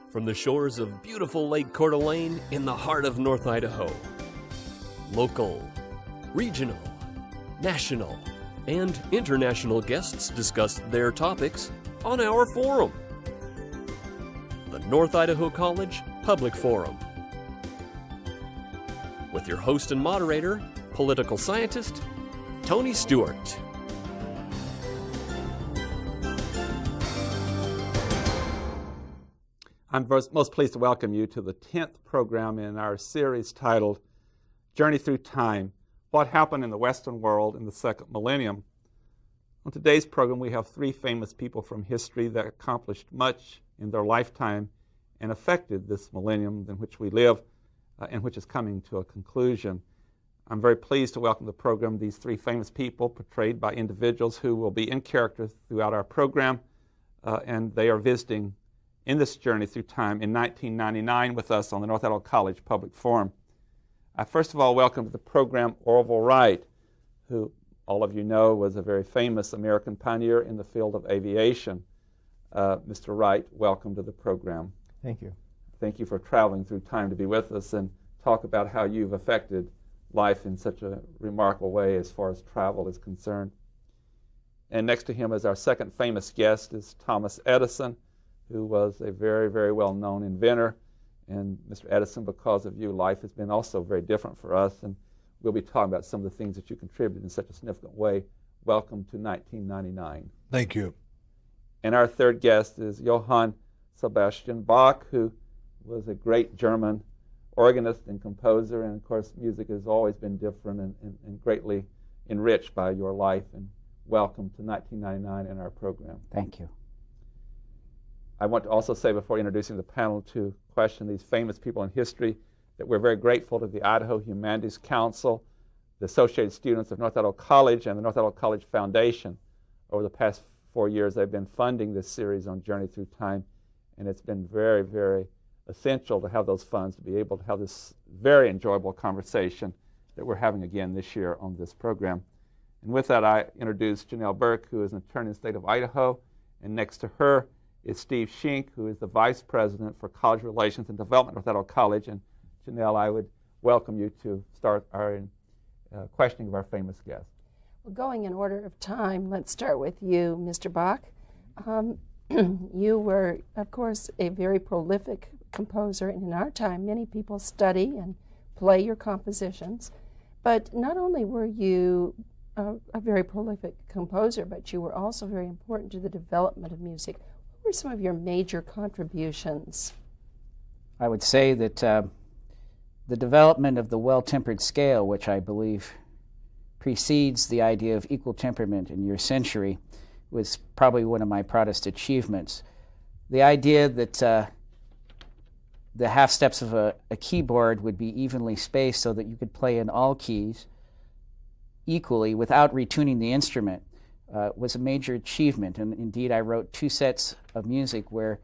from the shores of beautiful Lake Coeur d'Alene in the heart of North Idaho. Local, regional, national, and international guests discuss their topics on our forum, the North Idaho College Public Forum, with your host and moderator, political scientist, Tony Stewart. I'm most pleased to welcome you to the 10th program in our series titled Journey Through Time, What Happened in the Western World in the Second Millennium. On today's program, we have three famous people from history that accomplished much in their lifetime and affected this millennium in which we live and which is coming to a conclusion. I'm very pleased to welcome to the program these three famous people portrayed by individuals who will be in character throughout our program, and they are visiting in this journey through time in 1999 with us on the North Idaho College Public Forum. I first of all welcome to the program Orville Wright, who all of you know was a very famous American pioneer in the field of aviation. Mr. Wright, welcome to the program. Thank you. Thank you for traveling through time to be with us and talk about how you've affected life in such a remarkable way as far as travel is concerned. And next to him as our second famous guest is Thomas Edison, who was a very, very well-known inventor. And Mr. Edison, because of you, life has been also very different for us, and we'll be talking about some of the things that you contributed in such a significant way. Welcome to 1999. Thank you. And our third guest is Johann Sebastian Bach, who was a great German organist and composer, and of course music has always been different and greatly enriched by your life. And welcome to 1999 in our program. Thank you. I want to also say before introducing the panel to question these famous people in history that we're very grateful to the Idaho Humanities Council, the Associated Students of North Idaho College, and the North Idaho College Foundation. Over the past 4 years, they've been funding this series on Journey Through Time, and it's been very, very essential to have those funds to be able to have this very enjoyable conversation that we're having again this year on this program. And with that, I introduce Janelle Burke, who is an attorney in the state of Idaho, and next to her is Steve Schink, who is the Vice President for College Relations and Development at North Idaho College. And Janelle, I would welcome you to start our questioning of our famous guest. Well, going in order of time, let's start with you, Mr. Bach. You were, of course, a very prolific composer, and in our time, many people study and play your compositions. But not only were you a very prolific composer, but you were also very important to the development of music. What were some of your major contributions? I would say that the development of the well-tempered scale, which I believe precedes the idea of equal temperament in your century, was probably one of my proudest achievements. The idea that the half steps of a keyboard would be evenly spaced so that you could play in all keys equally without retuning the instrument was a major achievement. And indeed, I wrote 2 sets of music where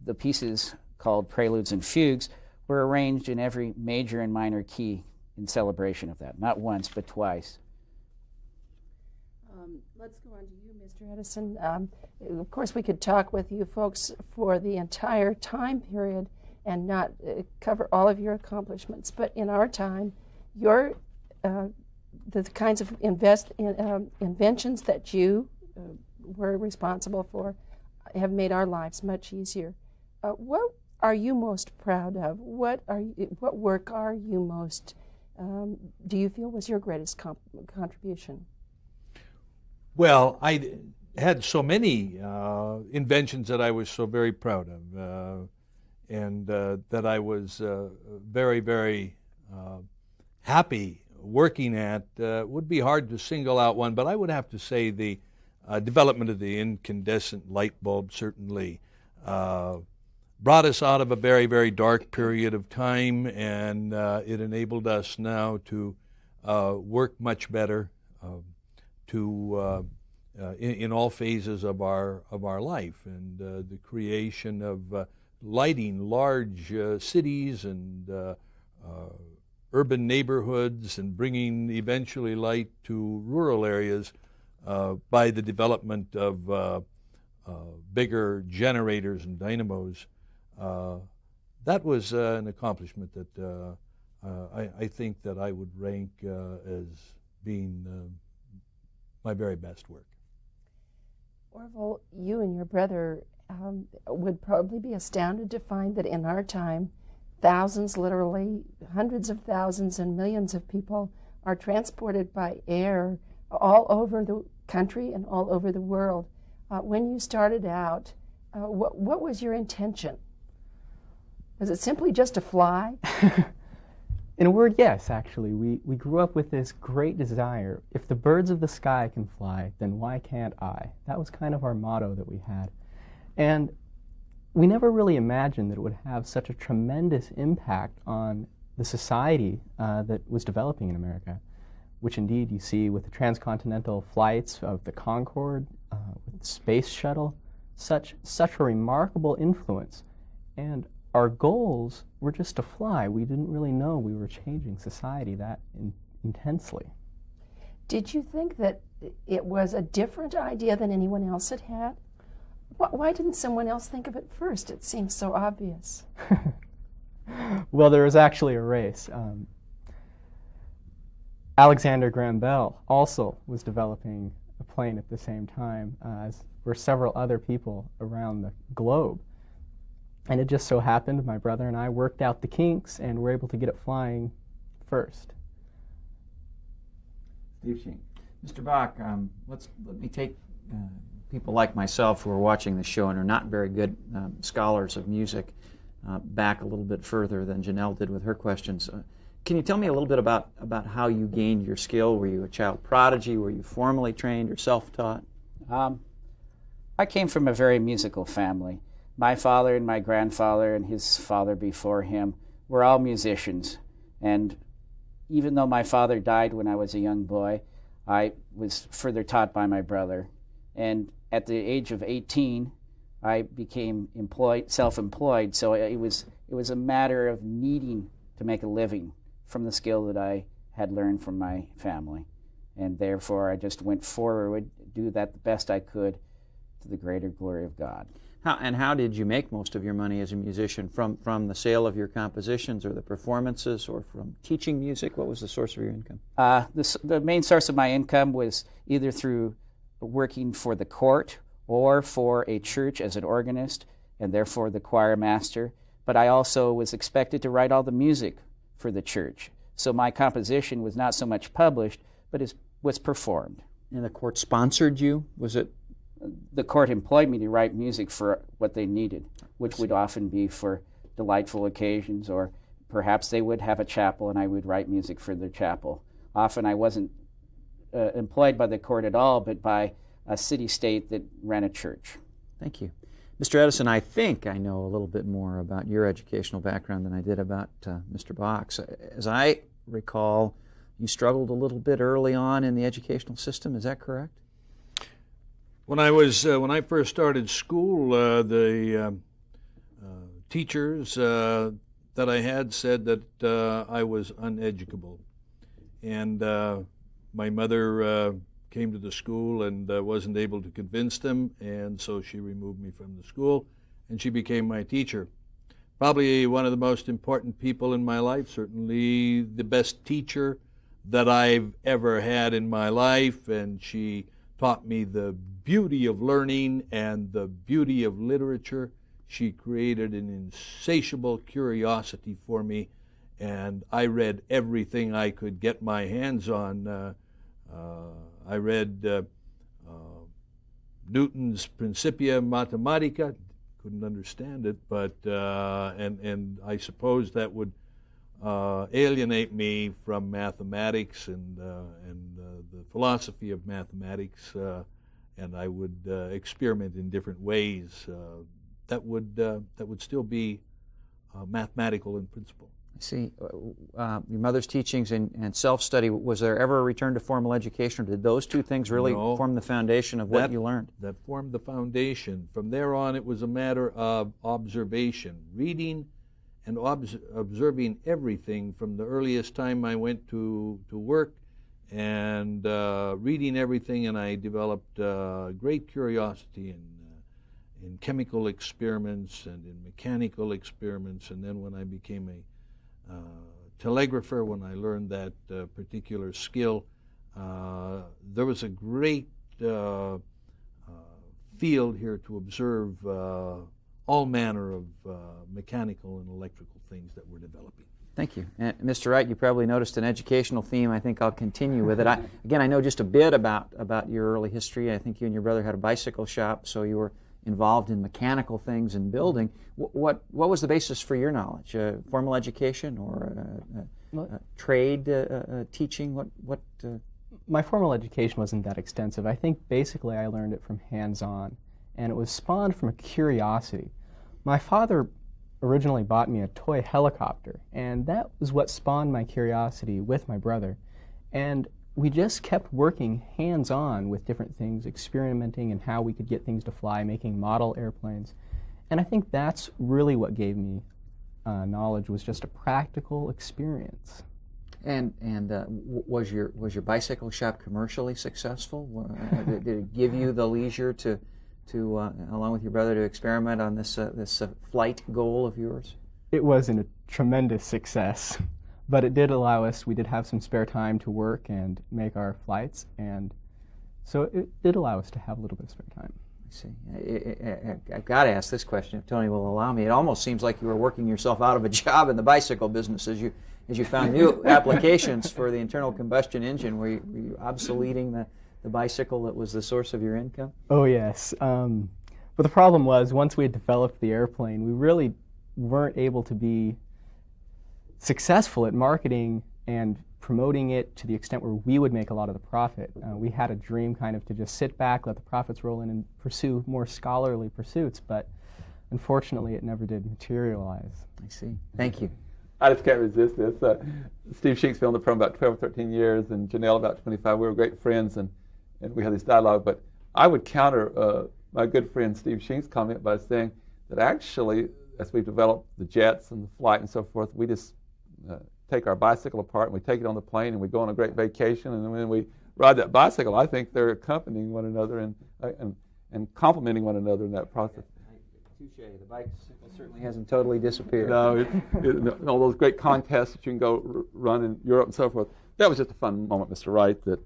the pieces called Preludes and Fugues were arranged in every major and minor key in celebration of that. Not once, but twice. Let's go on to you, Mr. Edison. Of course, we could talk with you folks for the entire time period and not cover all of your accomplishments. But in our time, your the kinds of inventions that you were responsible for have made our lives much easier. What are you most proud of? What work are you most, do you feel was your greatest contribution? Well, I had so many inventions that I was so very proud of, and that I was very, very happy working at. Would be hard to single out one, but I would have to say the development of the incandescent light bulb certainly brought us out of a very, very dark period of time, and it enabled us now to work much better in all phases of our life, and the creation of lighting large cities and urban neighborhoods, and bringing eventually light to rural areas by the development of bigger generators and dynamos that was an accomplishment that I think that I would rank as being my very best work. Orville, you and your brother would probably be astounded to find that in our time, thousands, literally hundreds of thousands and millions of people are transported by air all over the country and all over the world. When you started out, what was your intention? Was it simply just to fly? In a word, yes, actually. We grew up with this great desire. If the birds of the sky can fly, then why can't I? That was kind of our motto that we had. And we never really imagined that it would have such a tremendous impact on the society that was developing in America, which indeed you see with the transcontinental flights of the Concorde, with the space shuttle, such a remarkable influence. And our goals were just to fly. We didn't really know we were changing society that intensely. Did you think that it was a different idea than anyone else had had? Why didn't someone else think of it first? It seems so obvious. Well, there was actually a race. Alexander Graham Bell also was developing a plane at the same time, as were several other people around the globe. And it just so happened my brother and I worked out the kinks and were able to get it flying first. Steve Sheen. Mr. Bach, let me take people like myself who are watching the show and are not very good scholars of music back a little bit further than Janelle did with her questions. Can you tell me a little bit about how you gained your skill? Were you a child prodigy? Were you formally trained or self-taught? I came from a very musical family. My father and my grandfather and his father before him were all musicians. And even though my father died when I was a young boy, I was further taught by my brother. And at the age of 18, I became self-employed. So it was a matter of needing to make a living from the skill that I had learned from my family. And therefore, I just went forward, do that the best I could to the greater glory of God. How did you make most of your money as a musician? From the sale of your compositions or the performances or from teaching music? What was the source of your income? The main source of my income was either through working for the court or for a church as an organist and therefore the choir master. But I also was expected to write all the music for the church. So my composition was not so much published, but it was performed. And the court sponsored you? Was it? The court employed me to write music for what they needed, which would often be for delightful occasions, or perhaps they would have a chapel and I would write music for their chapel. Often I wasn't employed by the court at all, but by a city-state that ran a church. Thank you. Mr. Edison, I think I know a little bit more about your educational background than I did about Mr. Bach's. As I recall, you struggled a little bit early on in the educational system. Is that correct? When I first started school, the teachers that I had said that I was uneducable, and my mother came to the school and wasn't able to convince them, and so she removed me from the school, and she became my teacher. Probably one of the most important people in my life, certainly the best teacher that I've ever had in my life, and she taught me the beauty of learning and the beauty of literature. She created an insatiable curiosity for me, and I read everything I could get my hands on. I read Newton's Principia Mathematica. Couldn't understand it, but and I suppose that would alienate me from mathematics and the philosophy of mathematics, and I would experiment in different ways that would still be mathematical in principle. I see. Your mother's teachings and self-study, was there ever a return to formal education, or did those two things really form the foundation of what you learned? That formed the foundation. From there on, it was a matter of observation, reading and observing everything from the earliest time I went to work, and reading everything, and I developed great curiosity in chemical experiments and in mechanical experiments, and then when I became a telegrapher, when I learned that particular skill, there was a great field here to observe all manner of mechanical and electrical things that we're developing. Thank you. And Mr. Wright, you probably noticed an educational theme. I think I'll continue with it. Again, I know just a bit about your early history. I think you and your brother had a bicycle shop, so you were involved in mechanical things and building. What was the basis for your knowledge? Formal education or trade teaching? What? My formal education wasn't that extensive. I think basically I learned it from hands-on, and it was spawned from a curiosity. My father originally bought me a toy helicopter, and that was what spawned my curiosity with my brother. And we just kept working hands-on with different things, experimenting in how we could get things to fly, making model airplanes. And I think that's really what gave me knowledge, was just a practical experience. And was your bicycle shop commercially successful? Did it give you the leisure to along with your brother, to experiment on this flight goal of yours? It wasn't a tremendous success, but it did allow us, we did have some spare time to work and make our flights, and so it did allow us to have a little bit of spare time. I see. I've got to ask this question, if Tony will allow me. It almost seems like you were working yourself out of a job in the bicycle business as you found new applications for the internal combustion engine. Were you obsoleting the bicycle that was the source of your income? Oh, yes. But the problem was, once we had developed the airplane, we really weren't able to be successful at marketing and promoting it to the extent where we would make a lot of the profit. We had a dream kind of to just sit back, let the profits roll in, and pursue more scholarly pursuits, but unfortunately it never did materialize. I see. Thank you. I just can't resist this. Steve Sheeks been on the program about 12 or 13 years, and Janelle about 25. We were great friends, and we had this dialogue. But I would counter my good friend Steve Sheeks' comment by saying that actually, as we've developed the jets and the flight and so forth, we just take our bicycle apart and we take it on the plane and we go on a great vacation, and when we ride that bicycle, I think they're accompanying one another and complementing one another in that process. Touche. The bicycle certainly hasn't totally disappeared. No, all those great contests that you can go run in Europe and so forth. That was just a fun moment, Mr. Wright, that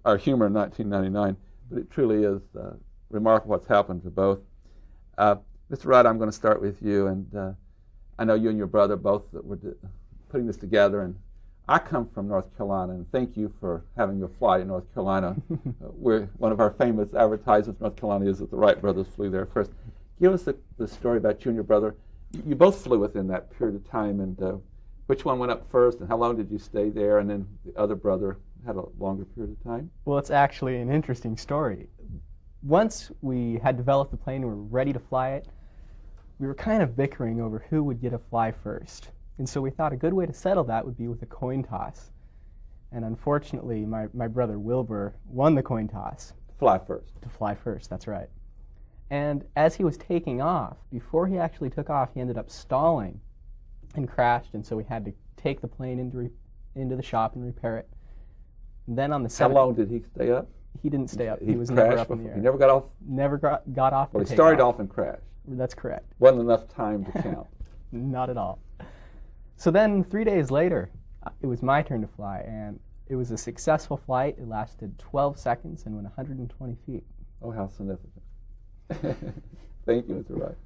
our humor in 1999, but it truly is remarkable what's happened to both. Mr. Wright, I'm going to start with you, and I know you and your brother both were putting this together, and I come from North Carolina, and thank you for having your flight in North Carolina. One of our famous advertisements in North Carolina is that the Wright Brothers flew there first. Give us the story about you and your brother. You both flew within that period of time, and which one went up first, and how long did you stay there, and then the other brother had a longer period of time? Well, it's actually an interesting story. Once we had developed the plane and were ready to fly it, we were kind of bickering over who would get to fly first. And so we thought a good way to settle that would be with a coin toss. And unfortunately, my brother Wilbur won the coin toss. Fly first. To fly first, that's right. And as he was taking off, before he actually took off, he ended up stalling and crashed, and so we had to take the plane into the shop and repair it. And then on the How long did he stay up? He didn't stay up. He was crashed never up before. in the air. He never got off? Never got off. Well, he started off and crashed. That's correct. Wasn't enough time to count. Not at all. So then 3 days later, it was my turn to fly, and it was a successful flight. It lasted 12 seconds and went 120 feet. Oh, how significant. Thank you, Mr. Wright.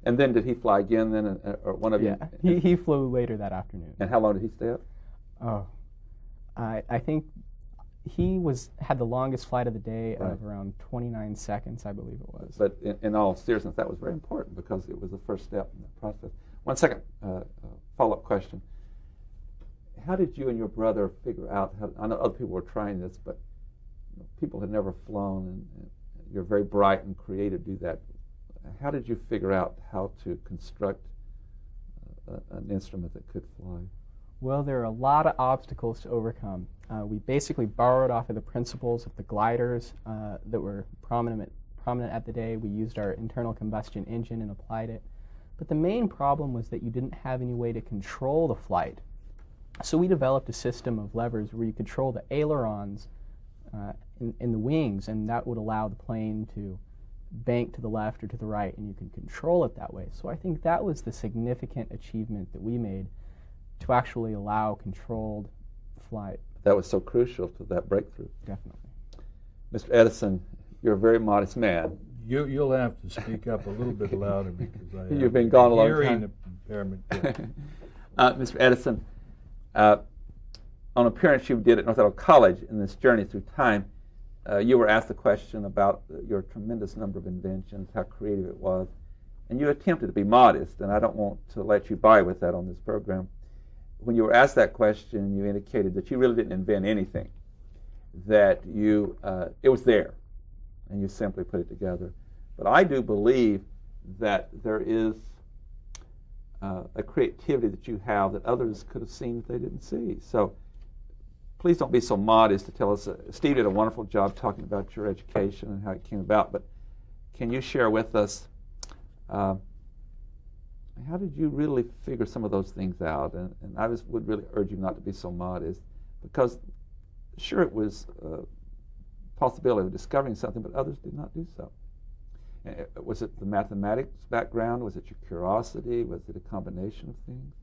And then did he fly again then, or one of you? Yeah, he flew later that afternoon. And how long did he stay up? Oh, I think he had the longest flight of the day of around 29 seconds, I believe it was. But in all seriousness, that was very important because it was the first step in the process. One second follow-up question. How did you and your brother figure out I know other people were trying this, but people had never flown, and you're very bright and creative, do that. How did you figure out how to construct an instrument that could fly? Well, there are a lot of obstacles to overcome. We basically borrowed off of the principles of the gliders that were prominent at the day. We used our internal combustion engine and applied it. But the main problem was that you didn't have any way to control the flight. So we developed a system of levers where you control the ailerons in the wings, and that would allow the plane to bank to the left or to the right, and you can control it that way. So I think that was the significant achievement that we made to actually allow controlled flight. That was so crucial to that breakthrough. Definitely. Mr. Edison, you're a very modest man. You'll have to speak up a little bit louder because I You've been gone a long hearing time. impairment. Mr. Edison, on an appearance you did at North Idaho College in this journey through time, you were asked a question about your tremendous number of inventions, how creative it was, and you attempted to be modest, and I don't want to let you by with that on this program. When you were asked that question, you indicated that you really didn't invent anything, that it was there, and you simply put it together. But I do believe that there is a creativity that you have that others could have seen that they didn't see. So please don't be so modest to tell us. Steve did a wonderful job talking about your education and how it came about, but can you share with us how did you really figure some of those things out? And I would really urge you not to be so modest, because sure, it was a possibility of discovering something, but others did not do so. Was it the mathematics background? Was it your curiosity? Was it a combination of things?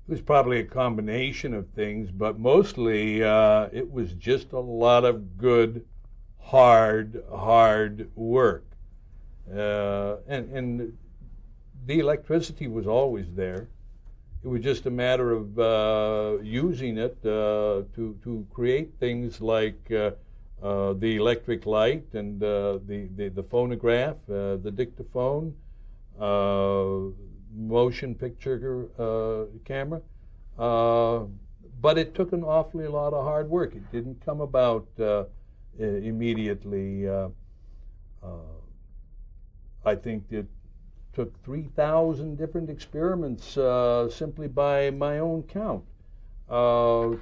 It was probably a combination of things, but mostly it was just a lot of good, hard work. And the electricity was always there. It was just a matter of using it to create things like the electric light and the phonograph, the dictaphone, motion picture camera. But it took an awfully lot of hard work. It didn't come about immediately. I think it took 3,000 different experiments simply by my own count,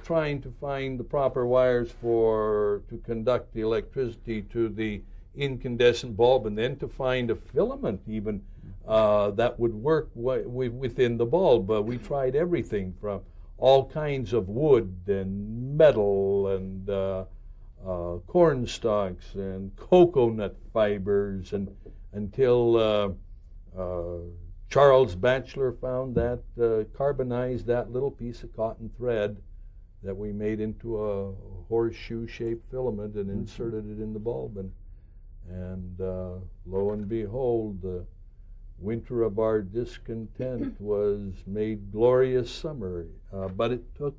trying to find the proper wires to conduct the electricity to the incandescent bulb, and then to find a filament even that would work within the bulb. We tried everything from all kinds of wood and metal and corn stalks and cocoa nut fibers, and until Charles Batchelor found that, carbonized that little piece of cotton thread that we made into a horseshoe-shaped filament and inserted it in the bulb. And lo and behold, the winter of our discontent was made glorious summer. But it took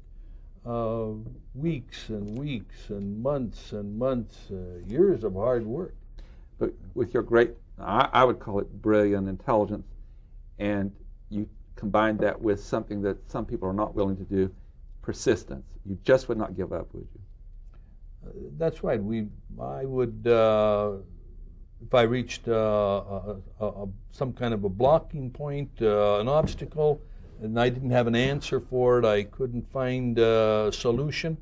weeks and weeks and months, years of hard work. But with your great, I would call it brilliant intelligence, and you combined that with something that some people are not willing to do, persistence. You just would not give up, would you? That's right. I would, if I reached some kind of a blocking point, an obstacle, and I didn't have an answer for it, I couldn't find a solution,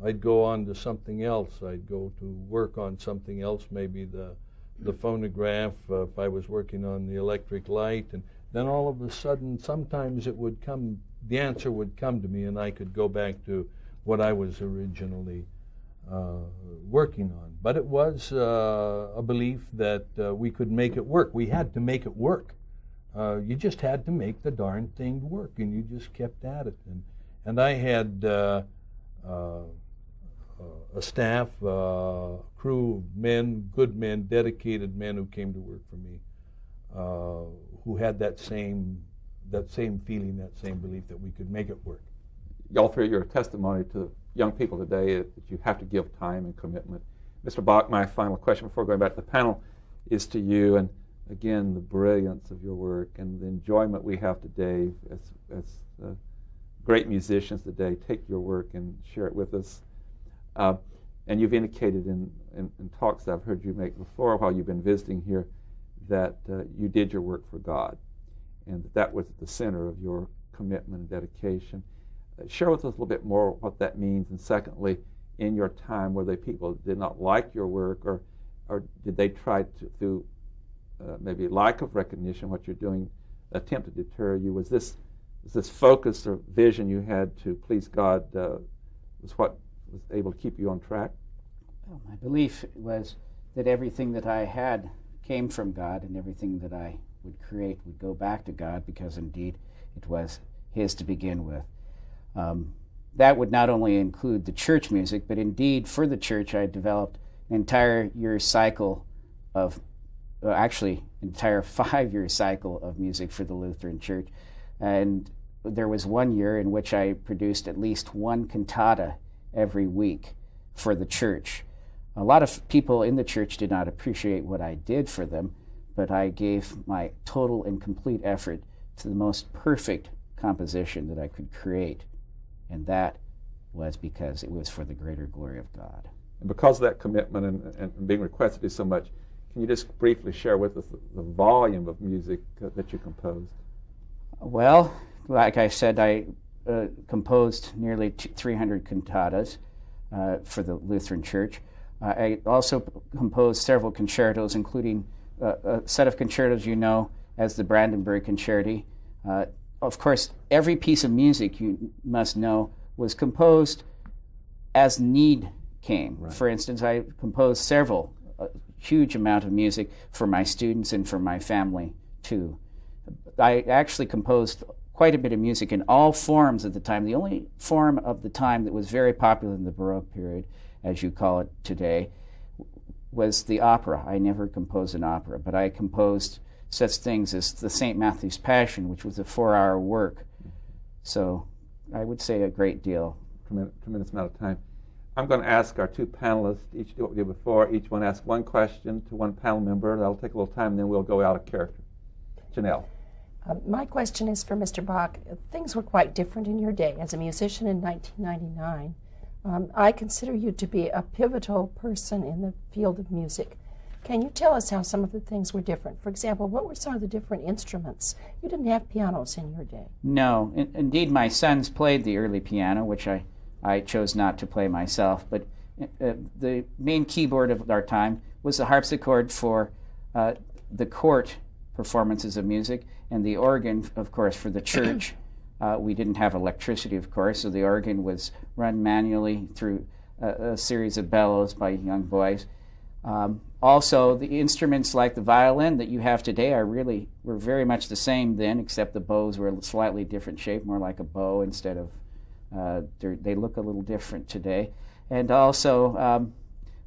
I'd go on to something else. I'd go to work on something else, maybe the phonograph, if I was working on the electric light, and then all of a sudden, sometimes it would come, the answer would come to me, and I could go back to what I was originally working on. But it was a belief that we could make it work. We had to make it work. You just had to make the darn thing work, and you just kept at it. And I had a staff, crew of men, good men, dedicated men who came to work for me, who had that same feeling, that same belief that we could make it work. Y'all three, your testimony to young people today that you have to give time and commitment. Mr. Bach, my final question before going back to the panel is to you, and again, the brilliance of your work and the enjoyment we have today as great musicians today. Take your work and share it with us. And you've indicated in talks that I've heard you make before while you've been visiting here that you did your work for God, and that was at the center of your commitment and dedication. Share with us a little bit more what that means, and secondly, in your time, were there people that did not like your work, or did they try to, through maybe lack of recognition, what you're doing, attempt to deter you? Was this focus or vision you had to please God was what was able to keep you on track? Well, my belief was that everything that I had came from God, and everything that I would create would go back to God, because indeed it was His to begin with. That would not only include the church music, but indeed for the church I developed an entire year cycle of, actually entire 5-year cycle of music for the Lutheran Church. And there was one year in which I produced at least one cantata every week for the church. A lot of people in the church did not appreciate what I did for them, but I gave my total and complete effort to the most perfect composition that I could create. And that was because it was for the greater glory of God. And because of that commitment and being requested to do so much, can you just briefly share with us the volume of music that you composed? Well, like I said, I composed nearly 300 cantatas for the Lutheran Church. I also composed several concertos, including a set of concertos you know as the Brandenburg Concerti. Of course, every piece of music you must know was composed as need came. Right. For instance, I composed several, a huge amount of music for my students and for my family too. I actually composed quite a bit of music in all forms at the time. The only form of the time that was very popular in the Baroque period, as you call it today, was the opera. I never composed an opera, but I composed such things as the St. Matthew's Passion, which was a 4-hour work. So I would say a great deal. Tremendous amount of time. I'm going to ask our two panelists, each do what we did before, each one ask one question to one panel member. That'll take a little time, and then we'll go out of character. Janelle. My question is for Mr. Bach. Things were quite different in your day. As a musician in 1999, I consider you to be a pivotal person in the field of music. Can you tell us how some of the things were different? For example, what were some of the different instruments? You didn't have pianos in your day. No. Indeed, my sons played the early piano, which I chose not to play myself. But the main keyboard of our time was the harpsichord for the court performances of music, and the organ, of course, for the church. We didn't have electricity, of course, so the organ was run manually through a series of bellows by young boys. Also, the instruments like the violin that you have today were very much the same then, except the bows were a slightly different shape, more like a bow instead of, they look a little different today. And also,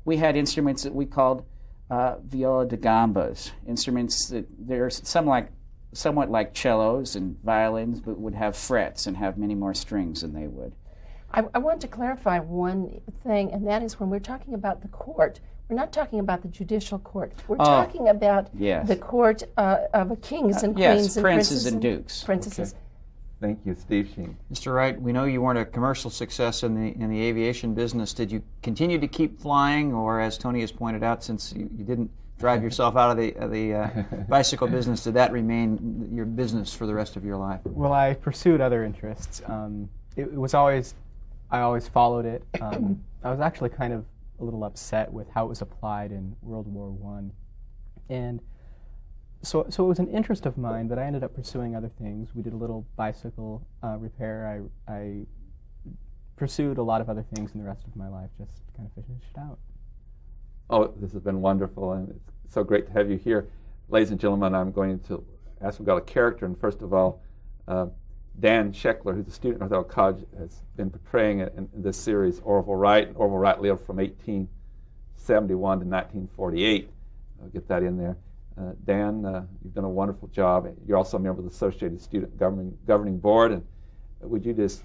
we had instruments that we called viola da gambas, instruments that they're somewhat like cellos and violins, but would have frets and have many more strings than they would. I want to clarify one thing, and that is when we're talking about the court, we're not talking about the judicial court. We're talking about the court of kings and queens and princes and dukes. Princesses. Okay. Thank you, Steve Sheen. Mr. Wright, we know you weren't a commercial success in the aviation business. Did you continue to keep flying, or as Tony has pointed out, since you didn't drive yourself out of the bicycle business, did that remain your business for the rest of your life? Well, I pursued other interests. It was always, I always followed it. I was actually kind of a little upset with how it was applied in World War I. And so it was an interest of mine, but I ended up pursuing other things. We did a little bicycle repair. I pursued a lot of other things in the rest of my life, just kind of finished out. Oh, this has been wonderful, and it's so great to have you here. Ladies and gentlemen, I'm going to ask, we've got a character, and first of all, Dan Scheckler, who's a student at North College, has been portraying in this series Orville Wright. And Orville Wright lived from 1871 to 1948. I'll get that in there. Dan, you've done a wonderful job. You're also a member of the Associated Student Governing Board. And would you just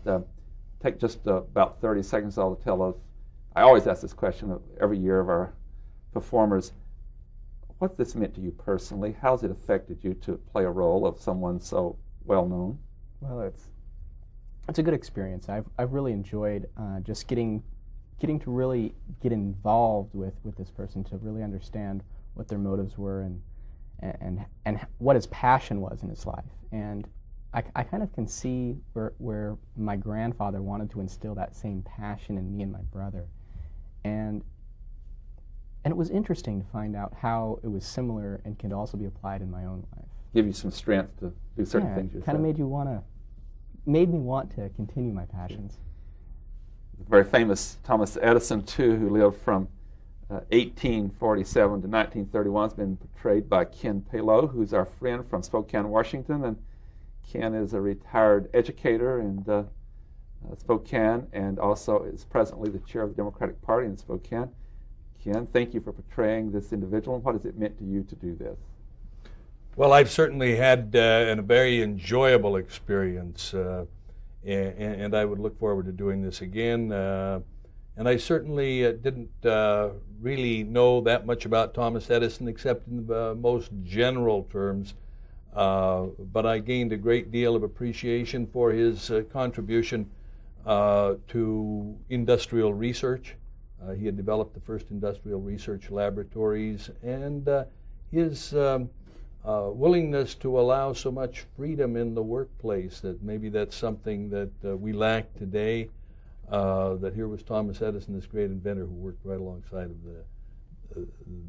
take just about 30 seconds to tell us, I always ask this question every year of our performers, what this meant to you personally? How's it affected you to play a role of someone so well known? Well, it's a good experience. I've really enjoyed just getting to really get involved with this person, to really understand what their motives were and what his passion was in his life. And I kind of can see where my grandfather wanted to instill that same passion in me and my brother. And it was interesting to find out how it was similar and could also be applied in my own life. Give you some strength to do certain things yourself. Kind of made me want to continue my passions. The very famous Thomas Edison, too, who lived from 1847 to 1931 has been portrayed by Ken Palo, who's our friend from Spokane, Washington. And Ken is a retired educator in Spokane and also is presently the chair of the Democratic Party in Spokane. Ken, thank you for portraying this individual. And what has it meant to you to do this? Well, I've certainly had a very enjoyable experience, and I would look forward to doing this again. And I certainly didn't really know that much about Thomas Edison except in the most general terms, but I gained a great deal of appreciation for his contribution to industrial research. He had developed the first industrial research laboratories, and his willingness to allow so much freedom in the workplace that maybe that's something that we lack today. That here was Thomas Edison, this great inventor who worked right alongside of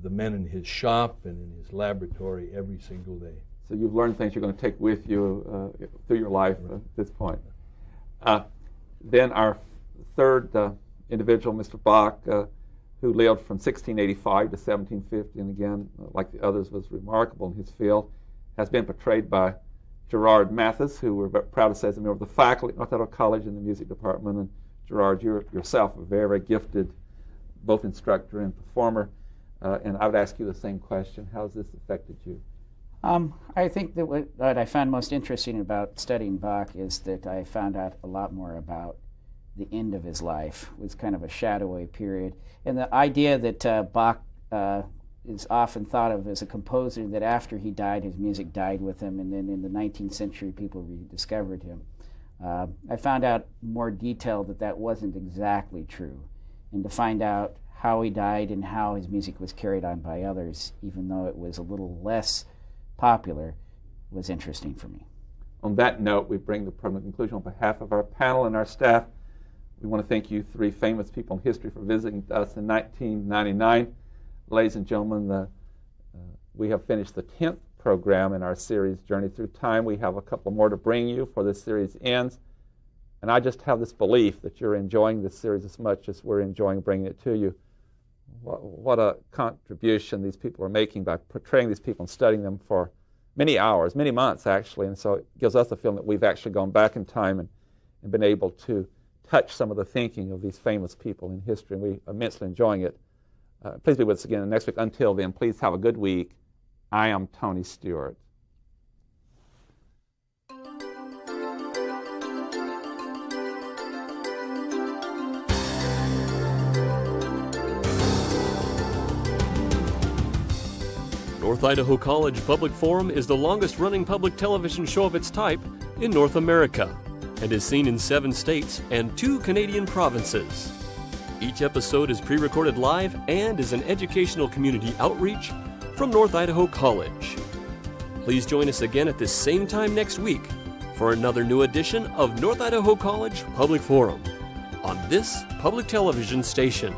the men in his shop and in his laboratory every single day. So you've learned things you're going to take with you through your life at this point. Then our third individual, Mr. Bach, who lived from 1685 to 1750, and again, like the others, was remarkable in his field, has been portrayed by Gerard Mathis, who we're proud to say is a member of the faculty at North Idaho College in the music department. And Gerard, you're yourself a very, very gifted both instructor and performer. And I would ask you the same question. How has this affected you? I think that what I found most interesting about studying Bach is that I found out a lot more about the end of his life. It was kind of a shadowy period. And the idea that Bach is often thought of as a composer that after he died, his music died with him, and then in the 19th century people rediscovered him. I found out more detail that wasn't exactly true. And to find out how he died and how his music was carried on by others, even though it was a little less popular, was interesting for me. On that note, we bring the program to conclusion. On behalf of our panel and our staff, we want to thank you three famous people in history for visiting us in 1999. Ladies and gentlemen, we have finished the 10th program in our series, Journey Through Time. We have a couple more to bring you before this series ends. And I just have this belief that you're enjoying this series as much as we're enjoying bringing it to you. What a contribution these people are making by portraying these people and studying them for many hours, many months actually. And so it gives us a feeling that we've actually gone back in time and been able to touch some of the thinking of these famous people in history. And we're immensely enjoying it. Please be with us again next week. Until then, please have a good week. I am Tony Stewart. North Idaho College Public Forum is the longest-running public television show of its type in North America and is seen in 7 states and 2 Canadian provinces. Each episode is pre-recorded live and is an educational community outreach from North Idaho College. Please join us again at this same time next week for another new edition of North Idaho College Public Forum on this public television station.